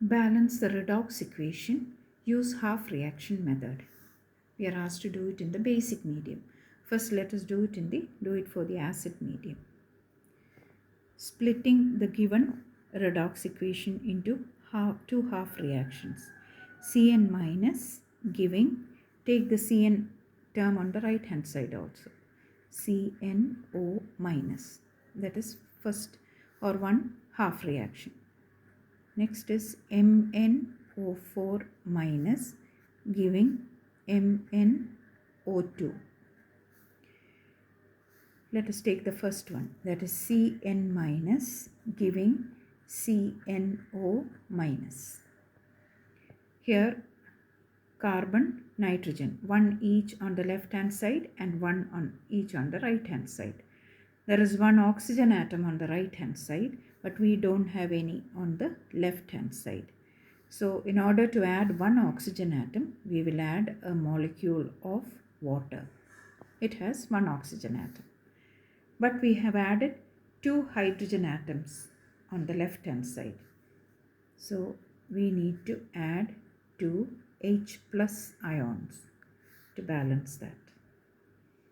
Balance the redox equation. Use half reaction method. We are asked to do it in the basic medium. First, let us do it for the acid medium. Splitting the given redox equation into two half reactions. Cn minus giving, take the Cn term on the right hand side also. CNO minus, that is first or one half reaction. Next is MnO4 minus giving MnO2. Let us take the first one, that is Cn minus giving CNO minus. Here carbon, nitrogen, one each on the left hand side and one on each on the right hand side. There is one oxygen atom on the right hand side, but we don't have any on the left hand side. So in order to add one oxygen atom, we will add a molecule of water. It has one oxygen atom. But we have added two hydrogen atoms on the left hand side. So we need to add two H plus ions to balance that.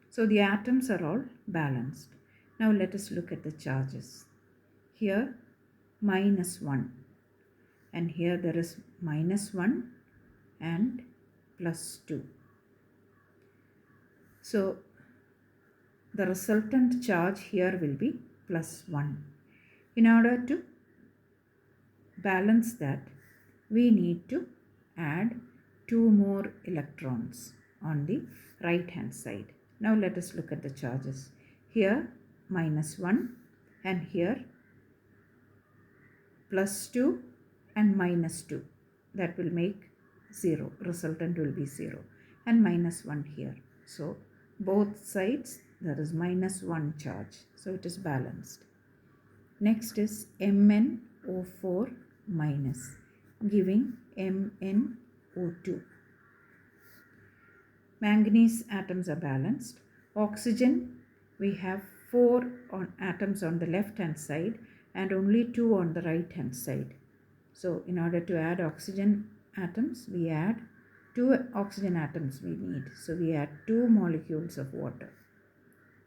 So the atoms are all balanced. Now let us look at the charges. Here -1, and here there is -1 and +2. So the resultant charge here will be +1. In order to balance that, we need to add 2 more electrons on the right hand side. Now let us look at the charges. Here -1 and here +2 and -2. That will make 0. Resultant will be 0. And -1 here. So both sides there is -1 charge. So it is balanced. Next is MnO4 minus giving MnO2. Manganese atoms are balanced. Oxygen, we have 4 atoms on the left hand side and only 2 on the right hand side. So in order to add oxygen atoms, we add 2 oxygen atoms we need. So we add 2 molecules of water.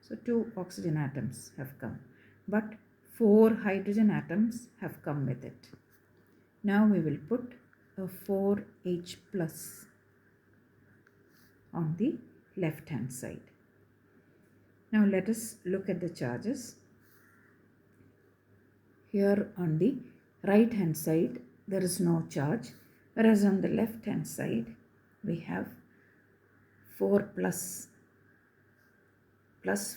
So 2 oxygen atoms have come. But 4 hydrogen atoms have come with it. Now we will put a 4H plus on the left hand side. Now let us look at the charges. Here on the right hand side there is no charge, whereas on the left hand side we have 4 plus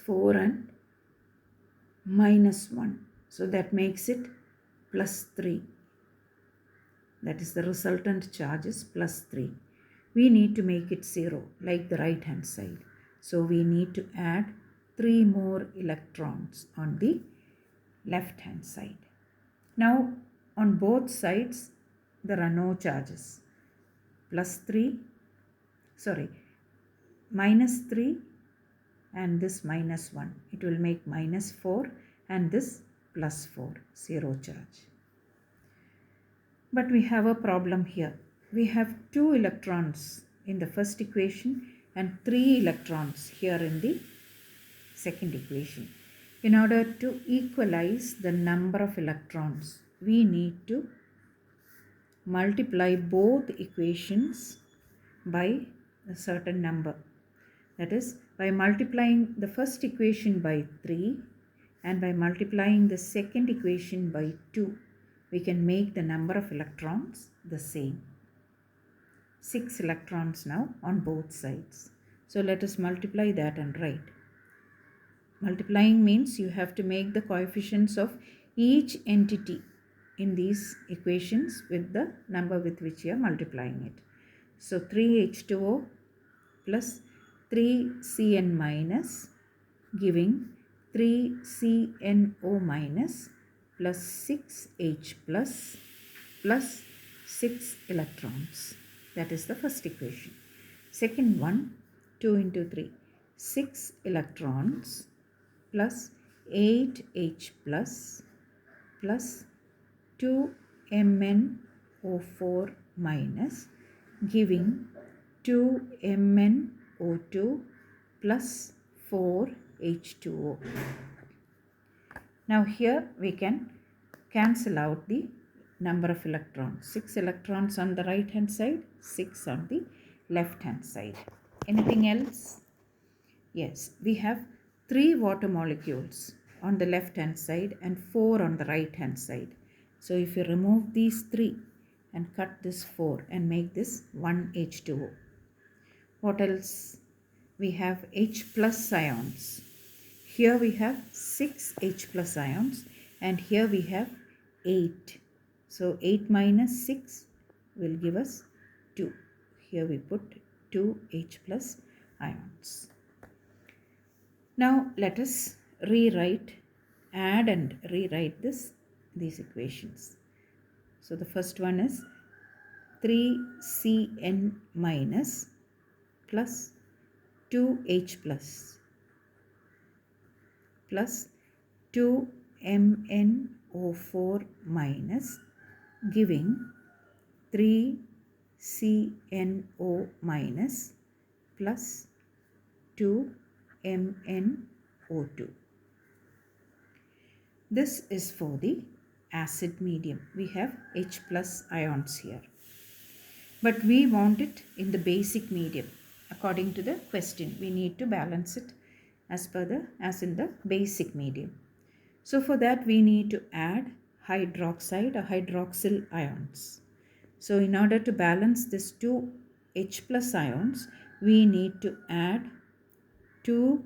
4 and -1. So that makes it +3. That is the resultant charge is +3. We need to make it 0 like the right hand side. So we need to add 3 more electrons on the left hand side. Now on both sides there are no charges. -3 and this -1. It will make -4 and this +4, 0 charge. But we have a problem here. We have 2 electrons in the first equation and 3 electrons here in the second equation. In order to equalize the number of electrons, we need to multiply both equations by a certain number. That is, by multiplying the first equation by 3 and by multiplying the second equation by 2, we can make the number of electrons the same. 6 electrons now on both sides. So let us multiply that and write. Multiplying means you have to make the coefficients of each entity in these equations with the number with which you are multiplying it. So 3H2O plus 3Cn minus giving 3CNO minus plus 6H plus 6 electrons. That is the first equation. Second one, 2 into 3, 6 electrons plus 8H plus 2 MnO4 CnMnO4 minus giving 2MnO2 plus 4H2O. Now here we can cancel out the number of electrons. 6 electrons on the right hand side, 6 on the left hand side. Anything else? Yes, we have 3 water molecules on the left hand side and 4 on the right hand side. So if you remove these 3 and cut this 4 and make this 1 H2O. What else? We have H plus ions. Here we have 6 H plus ions and here we have 8. So 8 minus 6 will give us 2. Here we put 2 H plus ions. Now let us add and rewrite these equations. So the first one is 3Cn minus plus 2H plus 2MnO4 minus giving 3CNO minus plus 2MnO2. This is for the acid medium. We have H plus ions here. But we want it in the basic medium. According to the question, we need to balance it as in the basic medium. So for that we need to add hydroxide or hydroxyl ions. So in order to balance this 2 H plus ions, we need to add 2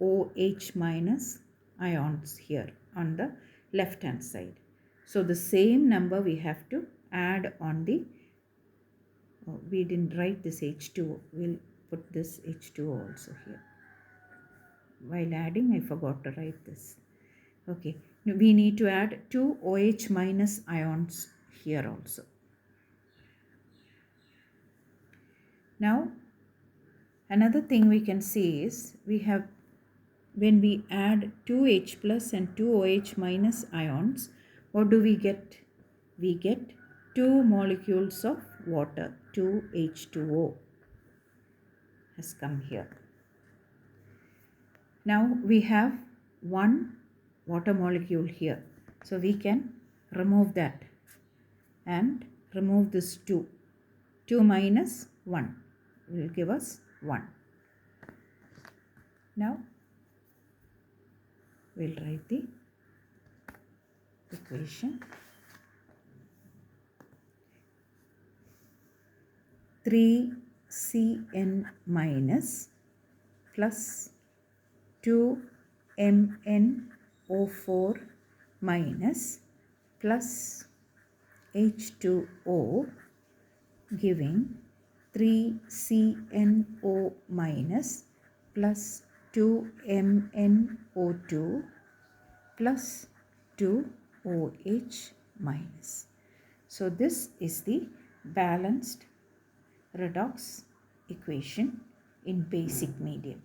OH minus ions here on the left hand side. So the same number we have to add on the, we didn't write this H2O, we'll put this H2O also here. While adding, I forgot to write this. Okay, we need to add 2 OH minus ions here also. Now, another thing we can see is we have, when we add 2H plus and 2 OH minus ions, what do we get? We get 2 molecules of water, 2H2O has come here. Now we have 1 water molecule here. So we can remove that and remove this 2. 2 minus 1 will give us 1. Now we'll write the equation. 3Cn minus plus 2MnO4 minus plus H2O giving 3CNO minus plus 2MnO2 plus 2OH minus. So this is the balanced redox equation in basic medium.